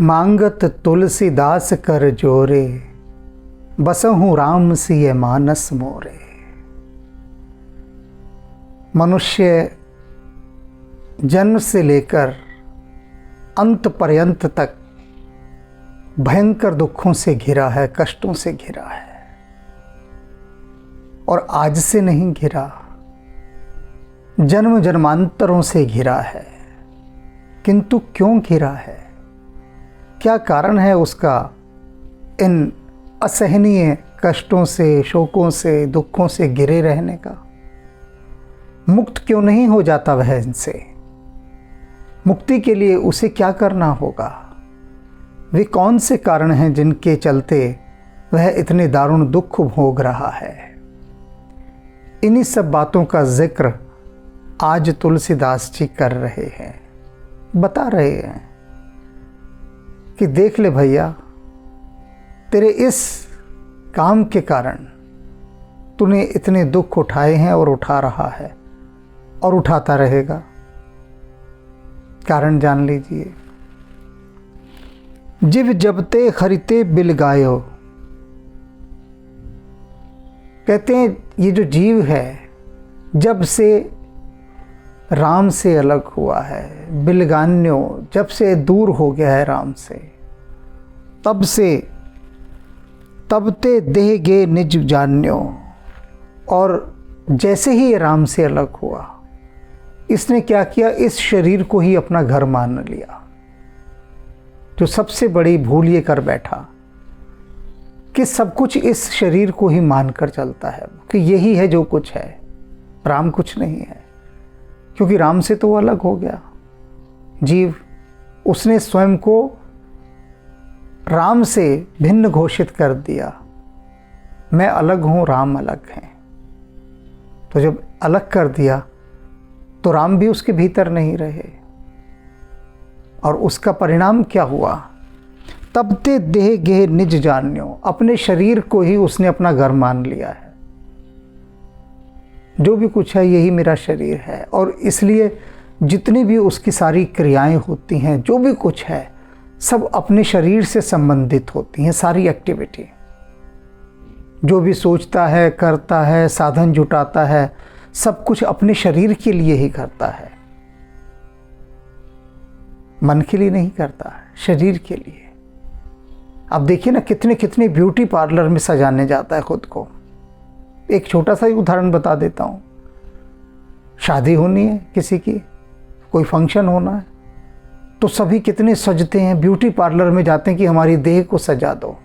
मांगत तुलसीदास कर जोरे, बसहूँ राम सिय मानस मोरे। मनुष्य जन्म से लेकर अंत पर्यंत तक भयंकर दुखों से घिरा है, कष्टों से घिरा है, और आज से नहीं घिरा, जन्म जन्मांतरों से घिरा है। किंतु क्यों घिरा है, क्या कारण है उसका इन असहनीय कष्टों से, शोकों से, दुखों से घिरे रहने का? मुक्त क्यों नहीं हो जाता वह इनसे? मुक्ति के लिए उसे क्या करना होगा? वे कौन से कारण हैं जिनके चलते वह इतने दारुण दुख भोग रहा है? इन्हीं सब बातों का जिक्र आज तुलसीदास जी कर रहे हैं, बता रहे हैं कि देख ले भैया, तेरे इस काम के कारण तूने इतने दुख उठाए हैं और उठा रहा है और उठाता रहेगा। कारण जान लीजिए। जिव जबते खरीते बिल गायो, कहते हैं ये जो जीव है जब से राम से अलग हुआ है, बिलगान्यो, जब से दूर हो गया है राम से, तब से तबते देह गे निज जान्यो, और जैसे ही ये राम से अलग हुआ इसने क्या किया, इस शरीर को ही अपना घर मान लिया। जो सबसे बड़ी भूल ये कर बैठा कि सब कुछ इस शरीर को ही मानकर चलता है कि यही है जो कुछ है, राम कुछ नहीं है। क्योंकि राम से तो वो अलग हो गया जीव, उसने स्वयं को राम से भिन्न घोषित कर दिया। मैं अलग हूँ, राम अलग हैं। तो जब अलग कर दिया तो राम भी उसके भीतर नहीं रहे, और उसका परिणाम क्या हुआ? तबते देह गेह निज जान्यो, अपने शरीर को ही उसने अपना घर मान लिया है। जो भी कुछ है यही मेरा शरीर है, और इसलिए जितनी भी उसकी सारी क्रियाएं होती हैं, जो भी कुछ है, सब अपने शरीर से संबंधित होती हैं। सारी एक्टिविटी, जो भी सोचता है, करता है, साधन जुटाता है, सब कुछ अपने शरीर के लिए ही करता है, मन के लिए नहीं करता है, शरीर के लिए। अब देखिए ना, कितने कितने ब्यूटी पार्लर में सजाने जाता है खुद को। एक छोटा सा ही उदाहरण बता देता हूँ। शादी होनी है किसी की, कोई फंक्शन होना है, तो सभी कितने सजते हैं, ब्यूटी पार्लर में जाते हैं कि हमारी देह को सजा दो,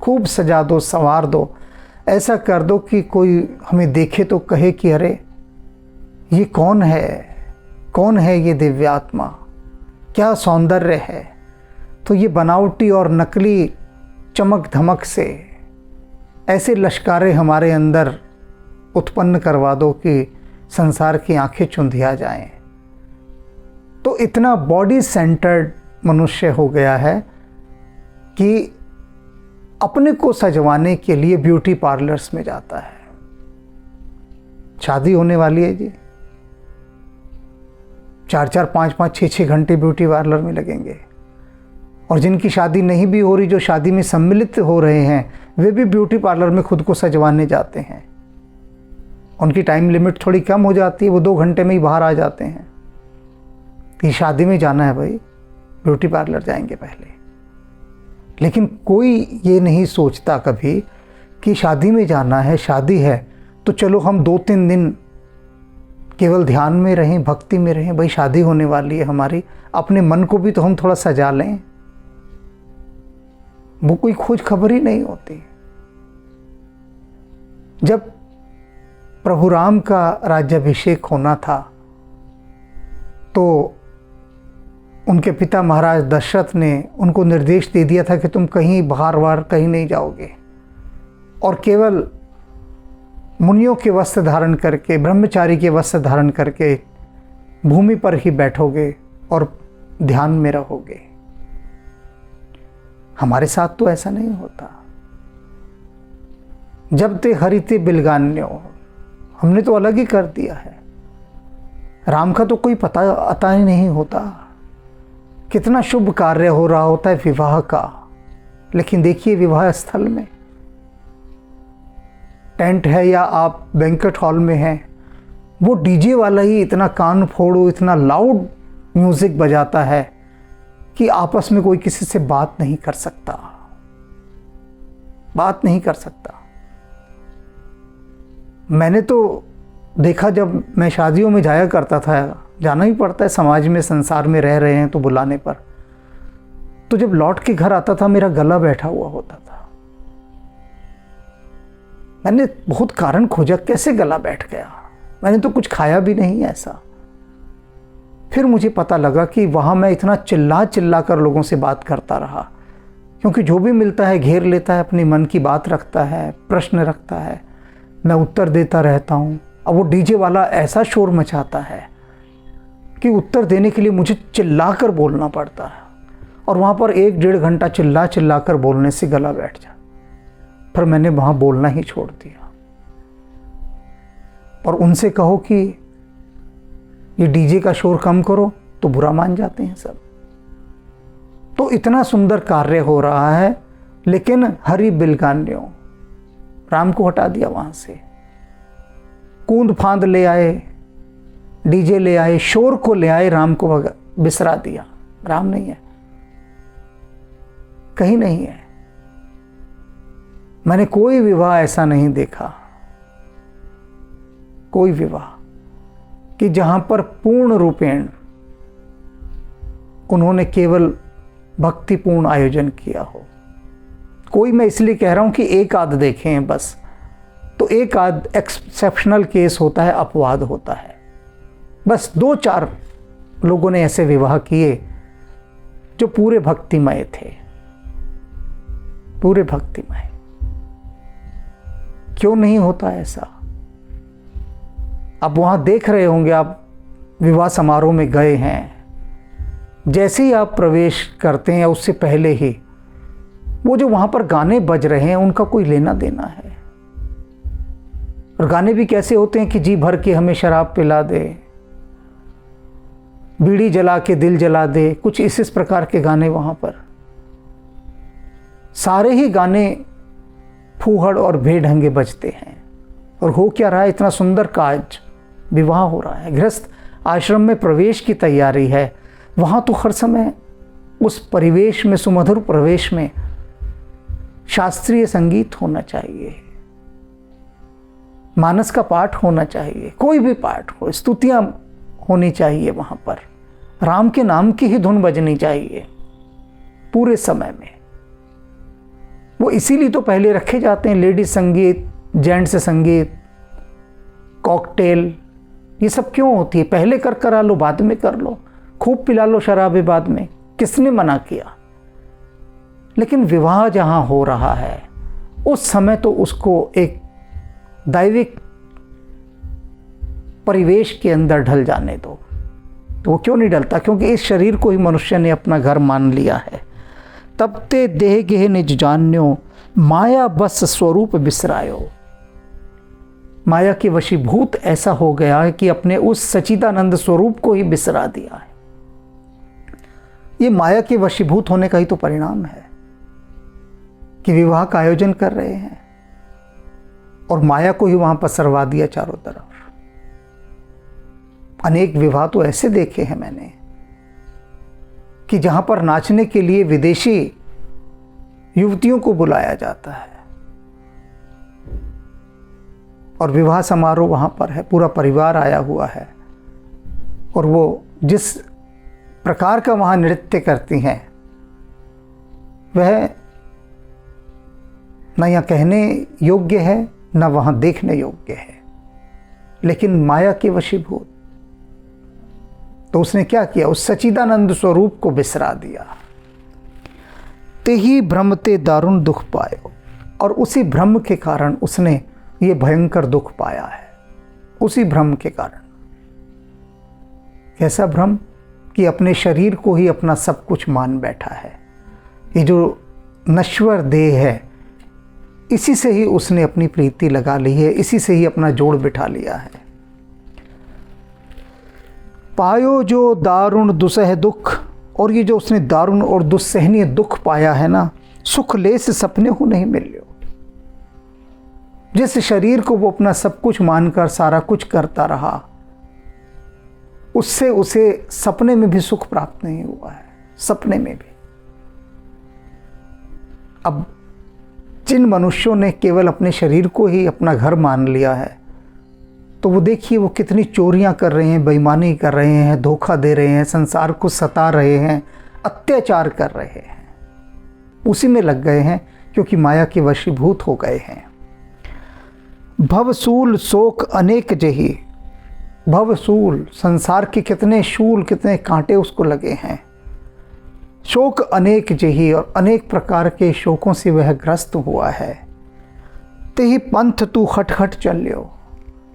खूब सजा दो, संवार दो, ऐसा कर दो कि कोई हमें देखे तो कहे कि अरे ये कौन है, कौन है ये दिव्यात्मा, क्या सौंदर्य है। तो ये बनावटी और नकली चमक धमक से ऐसे लश्कारे हमारे अंदर उत्पन्न करवा दो कि संसार की आंखें चुंधिया जाएं। तो इतना बॉडी सेंटर्ड मनुष्य हो गया है कि अपने को सजवाने के लिए ब्यूटी पार्लर्स में जाता है। शादी होने वाली है जी, 4-4, 5-5, 6-6 घंटे ब्यूटी पार्लर में लगेंगे। और जिनकी शादी नहीं भी हो रही, जो शादी में सम्मिलित हो रहे हैं, वे भी ब्यूटी पार्लर में खुद को सजवाने जाते हैं। उनकी टाइम लिमिट थोड़ी कम हो जाती है, वो 2 घंटे में ही बाहर आ जाते हैं कि शादी में जाना है भाई, ब्यूटी पार्लर जाएंगे पहले। लेकिन कोई ये नहीं सोचता कभी कि शादी में जाना है, शादी है तो चलो हम 2-3 दिन केवल ध्यान में रहें, भक्ति में रहें। भाई शादी होने वाली है हमारी, अपने मन को भी तो हम थोड़ा सजा लें। वो कोई खोज खबर ही नहीं होती। जब प्रभु राम का राज्याभिषेक होना था तो उनके पिता महाराज दशरथ ने उनको निर्देश दे दिया था कि तुम कहीं बाहर कहीं नहीं जाओगे, और केवल मुनियों के वस्त्र धारण करके, ब्रह्मचारी के वस्त्र धारण करके भूमि पर ही बैठोगे और ध्यान में रहोगे। हमारे साथ तो ऐसा नहीं होता। जब ते हरिते बिलगान्यो, हमने तो अलग ही कर दिया है। राम का तो कोई पता अता ही नहीं होता कितना शुभ कार्य हो रहा होता है विवाह का, लेकिन देखिए विवाह स्थल में टेंट है या आप बैंक्वेट हॉल में हैं, वो डीजे वाला ही इतना कान फोड़ो, इतना लाउड म्यूजिक बजाता है कि आपस में कोई किसी से बात नहीं कर सकता, बात नहीं कर सकता। मैंने तो देखा, जब मैं शादियों में जाया करता था, जाना ही पड़ता है, समाज में संसार में रह रहे हैं तो बुलाने पर, तो जब लौट के घर आता था मेरा गला बैठा हुआ होता था। मैंने बहुत कारण खोजा, कैसे गला बैठ गया, मैंने तो कुछ खाया भी नहीं ऐसा। फिर मुझे पता लगा कि वहाँ मैं इतना चिल्ला चिल्ला कर लोगों से बात करता रहा, क्योंकि जो भी मिलता है घेर लेता है, अपने मन की बात रखता है, प्रश्न रखता है, मैं उत्तर देता रहता हूँ। अब वो डीजे वाला ऐसा शोर मचाता है कि उत्तर देने के लिए मुझे चिल्लाकर बोलना पड़ता है, और वहाँ पर 1-1.5 घंटा चिल्ला चिल्ला कर बोलने से गला बैठ जाता। फिर मैंने वहाँ बोलना ही छोड़ दिया, और उनसे कहो कि ये डीजे का शोर कम करो तो बुरा मान जाते हैं सब। तो इतना सुंदर कार्य हो रहा है, लेकिन हरि बिलगान्यों, राम को हटा दिया वहाँ से, कूंद फांद ले आए, डीजे ले आए, शोर को ले आए, राम को बिसरा दिया। राम नहीं है, कहीं नहीं है। मैंने कोई विवाह ऐसा नहीं देखा, कोई विवाह कि जहां पर पूर्ण रूपेण उन्होंने केवल भक्तिपूर्ण आयोजन किया हो। कोई, मैं इसलिए कह रहा हूं कि एक आध देखे हैं बस, तो एक आध एक्सेप्शनल केस होता है, अपवाद होता है। बस 2-4 लोगों ने ऐसे विवाह किए जो पूरे भक्तिमय थे, पूरे भक्तिमय। क्यों नहीं होता ऐसा? आप वहां देख रहे होंगे, आप विवाह समारोह में गए हैं, जैसे ही आप प्रवेश करते हैं उससे पहले ही वो जो वहां पर गाने बज रहे हैं उनका कोई लेना देना है। और गाने भी कैसे होते हैं कि जी भर के हमें शराब पिला दे, बीड़ी जला के दिल जला दे, कुछ इस प्रकार के गाने वहां पर। सारे ही गाने फूहड़ और बेढंगे बजते हैं। और हो क्या रहा है? इतना सुंदर काज, विवाह हो रहा है, गृहस्थ आश्रम में प्रवेश की तैयारी है। वहां तो हर समय उस परिवेश में, सुमधुर प्रवेश में शास्त्रीय संगीत होना चाहिए, मानस का पाठ होना चाहिए, कोई भी पाठ हो, स्तुतियां होनी चाहिए वहां पर, राम के नाम की ही धुन बजनी चाहिए पूरे समय में। वो इसीलिए तो पहले रखे जाते हैं, लेडीज संगीत, जेंट्स संगीत, कॉकटेल, ये सब क्यों होती है? पहले करा लो, बाद में कर लो, खूब पिला लो शराबे बाद में, किसने मना किया? लेकिन विवाह जहां हो रहा है उस समय तो उसको एक दैविक परिवेश के अंदर ढल जाने दो। तो वो क्यों नहीं ढलता? क्योंकि इस शरीर को ही मनुष्य ने अपना घर मान लिया है। तब ते देह गेह निज जान्यो, माया बस स्वरूप बिसरायो। माया के वशीभूत ऐसा हो गया है कि अपने उस सच्चिदानंद स्वरूप को ही बिसरा दिया है। ये माया के वशीभूत होने का ही तो परिणाम है कि विवाह का आयोजन कर रहे हैं और माया को ही वहां पसरवा दिया चारों तरफ। अनेक विवाह तो ऐसे देखे हैं मैंने कि जहां पर नाचने के लिए विदेशी युवतियों को बुलाया जाता है और विवाह समारोह वहां पर है, पूरा परिवार आया हुआ है, और वो जिस प्रकार का वहां नृत्य करती हैं वह न यहाँ कहने योग्य है न वहां देखने योग्य है, लेकिन माया के वशीभूत। तो उसने क्या किया? उस सच्चिदानंद स्वरूप को बिसरा दिया। ते ही भ्रम ते दारुण दुख पायो, और उसी भ्रम के कारण उसने ये भयंकर दुख पाया है, उसी भ्रम के कारण। कैसा भ्रम? कि अपने शरीर को ही अपना सब कुछ मान बैठा है। ये जो नश्वर देह है, इसी से ही उसने अपनी प्रीति लगा ली है, इसी से ही अपना जोड़ बिठा लिया है। पायो जो दारुण दुसह दुख, और ये जो उसने दारुण और दुस्सहनीय दुख पाया है ना, सुख ले से सपने हो नहीं मिले। जिस शरीर को वो अपना सब कुछ मानकर सारा कुछ करता रहा, उससे उसे सपने में भी सुख प्राप्त नहीं हुआ है, सपने में भी। अब जिन मनुष्यों ने केवल अपने शरीर को ही अपना घर मान लिया है, तो वो देखिए वो कितनी चोरियां कर रहे हैं, बेईमानी कर रहे हैं, धोखा दे रहे हैं, संसार को सता रहे हैं, अत्याचार कर रहे हैं, उसी में लग गए हैं क्योंकि माया के वशीभूत हो गए हैं। भवसूल शोक अनेक जही, भवसूल संसार के कितने शूल, कितने कांटे उसको लगे हैं। शोक अनेक जही, और अनेक प्रकार के शोकों से वह ग्रस्त हुआ है। तेहि पंथ तू खटखट चलियो,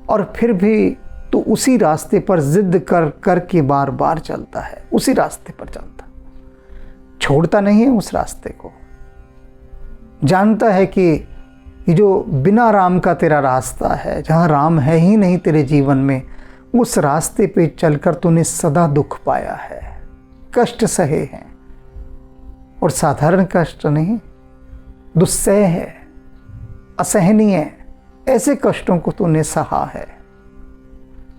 और फिर भी तू उसी रास्ते पर जिद कर कर के बार बार चलता है, उसी रास्ते पर चलता, छोड़ता नहीं है उस रास्ते को। जानता है कि ये जो बिना राम का तेरा रास्ता है, जहाँ राम है ही नहीं तेरे जीवन में, उस रास्ते पे चलकर तूने सदा दुख पाया है, कष्ट सहे हैं, और साधारण कष्ट नहीं, दुस्सह है, असहनीय, ऐसे कष्टों को तूने सहा है,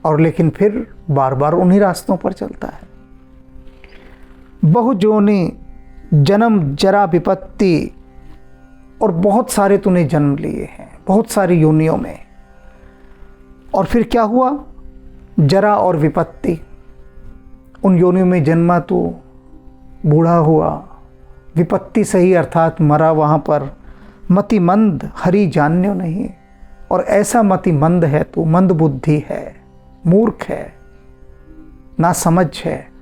और लेकिन फिर बार बार उन्हीं रास्तों पर चलता है। बहुजोनी जन्म जरा विपत्ति, और बहुत सारे तूने जन्म लिए हैं, बहुत सारी योनियों में, और फिर क्या हुआ, जरा और विपत्ति। उन योनियों में जन्मा तू, बूढ़ा हुआ, विपत्ति सही अर्थात मरा वहाँ पर। मतिमंद हरि जान्यो नहीं, और ऐसा मतिमंद है तू, मंद बुद्धि है, मूर्ख है, ना समझ है,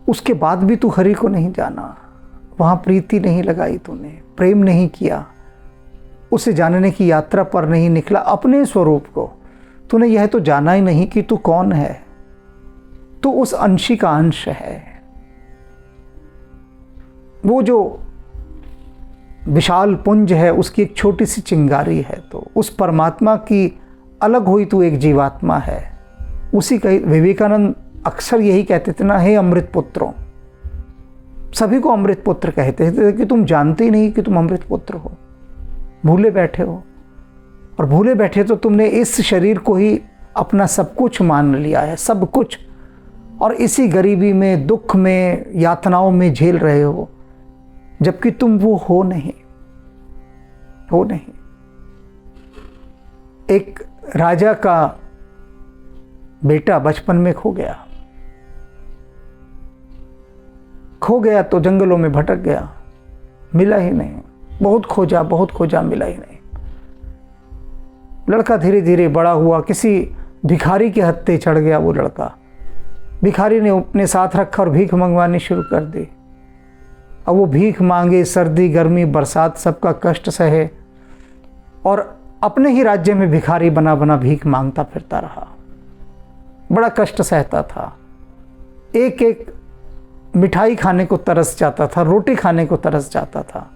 उसके बाद भी तू हरि को नहीं जाना, वहाँ प्रीति नहीं लगाई तूने, प्रेम नहीं किया, उसे जानने की यात्रा पर नहीं निकला, अपने स्वरूप को तूने यह तो जाना ही नहीं कि तू कौन है, तू उस अंशी का अंश है। वो जो विशाल पुंज है उसकी एक छोटी सी चिंगारी है, तो उस परमात्मा की अलग हुई तू एक जीवात्मा है। उसी का विवेकानंद अक्सर यही कहते थे ना, हे अमृत पुत्रों, सभी को अमृत पुत्र कहते थे कि तुम जानते ही नहीं कि तुम अमृत पुत्र हो, भूले बैठे हो, और भूले बैठे तो तुमने इस शरीर को ही अपना सब कुछ मान लिया है, सब कुछ, और इसी गरीबी में, दुख में, यातनाओं में झेल रहे हो, जबकि तुम वो हो नहीं, हो नहीं। एक राजा का बेटा बचपन में खो गया तो जंगलों में भटक गया, मिला ही नहीं, बहुत खोजा, मिला ही नहीं। लड़का धीरे धीरे बड़ा हुआ, किसी भिखारी के हत्थे चढ़ गया। वो लड़का भिखारी ने अपने साथ रखा और भीख मंगवानी शुरू कर दी। अब वो भीख मांगे, सर्दी गर्मी बरसात सबका कष्ट सहे, और अपने ही राज्य में भिखारी बना बना भीख मांगता फिरता रहा, बड़ा कष्ट सहता था। एक एक मिठाई खाने को तरस जाता था, रोटी खाने को तरस जाता था।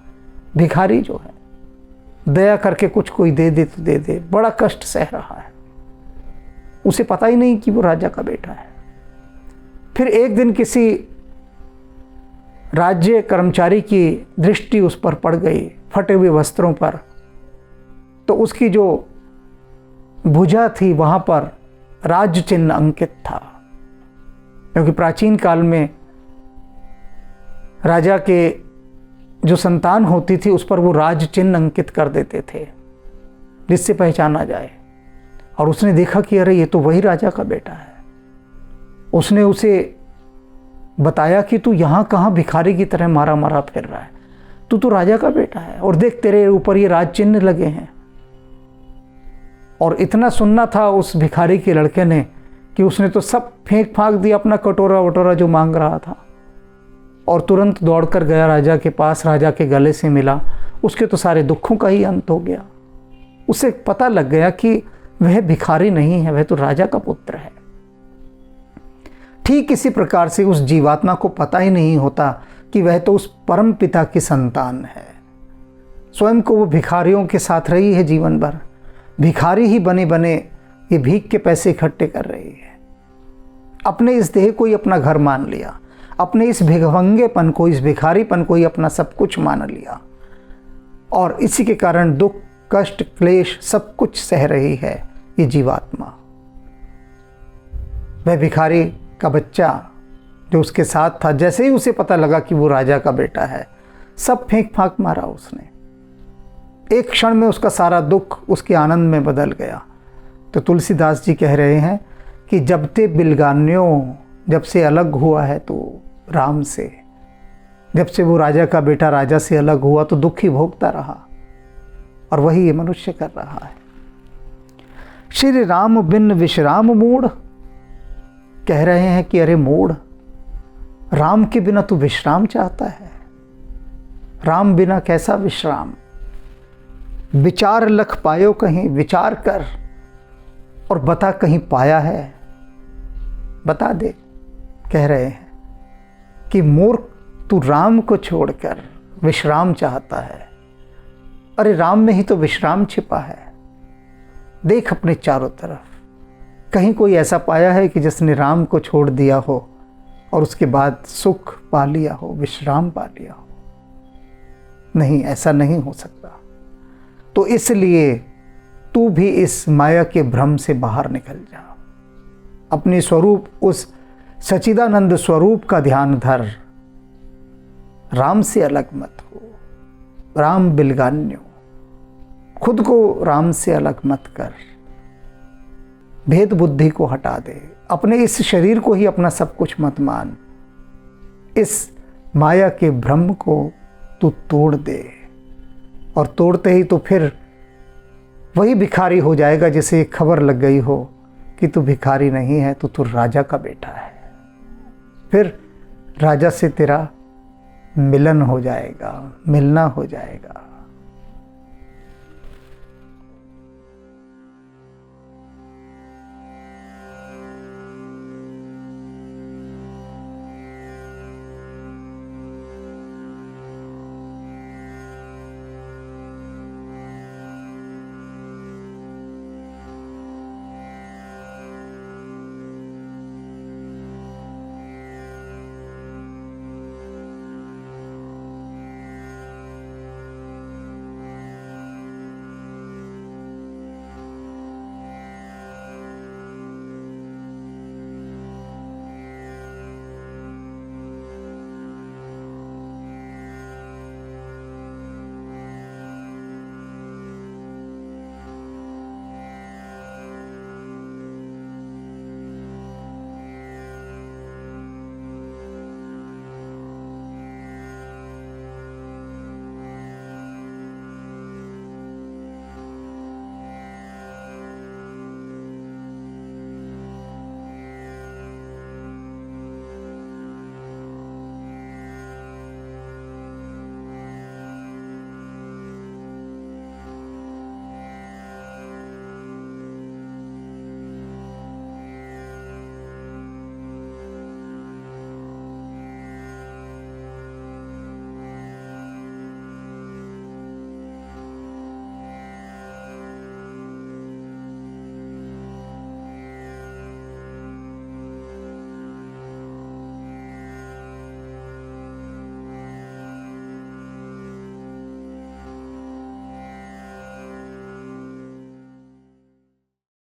भिखारी जो है, दया करके कुछ कोई दे दे तो दे दे, बड़ा कष्ट सह रहा है। उसे पता ही नहीं कि वो राजा का बेटा है। फिर एक दिन किसी राज्य कर्मचारी की दृष्टि उस पर पड़ गई, फटे हुए वस्त्रों पर, तो उसकी जो भुजा थी वहाँ पर राज्य चिन्ह अंकित था, क्योंकि प्राचीन काल में राजा के जो संतान होती थी उस पर वो राज चिन्ह अंकित कर देते थे जिससे पहचाना जाए। और उसने देखा कि अरे ये तो वही राजा का बेटा है। उसने उसे बताया कि तू यहाँ कहाँ भिखारी की तरह मारा मारा फिर रहा है, तू तो राजा का बेटा है, और देख तेरे ऊपर ये राज चिन्ह लगे हैं। और इतना सुनना था उस भिखारी के लड़के ने कि उसने तो सब फेंक फांक दिया, अपना कटोरा वटोरा जो मांग रहा था, और तुरंत दौड़कर गया राजा के पास, राजा के गले से मिला। उसके तो सारे दुखों का ही अंत हो गया। उसे पता लग गया कि वह भिखारी नहीं है, वह तो राजा का पुत्र है। ठीक इसी प्रकार से उस जीवात्मा को पता ही नहीं होता कि वह तो उस परम पिता की संतान है। स्वयं को वो भिखारियों के साथ रही है जीवन भर, भिखारी ही बने बने ये भीख के पैसे इकट्ठे कर रही है। अपने इस देह को ही अपना घर मान लिया, अपने इस भिखमंगेपन को, इस भिखारीपन को ही अपना सब कुछ मान लिया, और इसी के कारण दुख, कष्ट, क्लेश सब कुछ सह रही है ये जीवात्मा। वह भिखारी का बच्चा जो उसके साथ था, जैसे ही उसे पता लगा कि वो राजा का बेटा है, सब फेंक फाक मारा उसने। एक क्षण में उसका सारा दुख उसके आनंद में बदल गया। तो तुलसीदास जी कह रहे हैं कि जब ते बिलगान्यों, जब से अलग हुआ है तो राम से, जब से वो राजा का बेटा राजा से अलग हुआ तो दुख ही भोगता रहा, और वही ये मनुष्य कर रहा है। श्री राम बिन विश्राम मूढ़, कह रहे हैं कि अरे मूढ़, राम के बिना तू विश्राम चाहता है? राम बिना कैसा विश्राम? विचार लख पायो कहीं, विचार कर और बता कहीं पाया है? बता दे। कह रहे हैं कि मूर्ख, तू राम को छोड़कर विश्राम चाहता है। अरे राम में ही तो विश्राम छिपा है। देख अपने चारों तरफ, कहीं कोई ऐसा पाया है कि जिसने राम को छोड़ दिया हो और उसके बाद सुख पा लिया हो, विश्राम पा लिया हो? नहीं, ऐसा नहीं हो सकता। तो इसलिए तू भी इस माया के भ्रम से बाहर निकल जा, अपने स्वरूप, उस सच्चिदानंद स्वरूप का ध्यान धर, राम से अलग मत हो। राम बिलगान्यो, खुद को राम से अलग मत कर, भेद बुद्धि को हटा दे, अपने इस शरीर को ही अपना सब कुछ मत मान, इस माया के भ्रम को तू तोड़ दे, और तोड़ते ही तो फिर वही भिखारी हो जाएगा जिसे खबर लग गई हो कि तू भिखारी नहीं है, तू राजा का बेटा है। फिर राजा से तेरा मिलन हो जाएगा, मिलना हो जाएगा।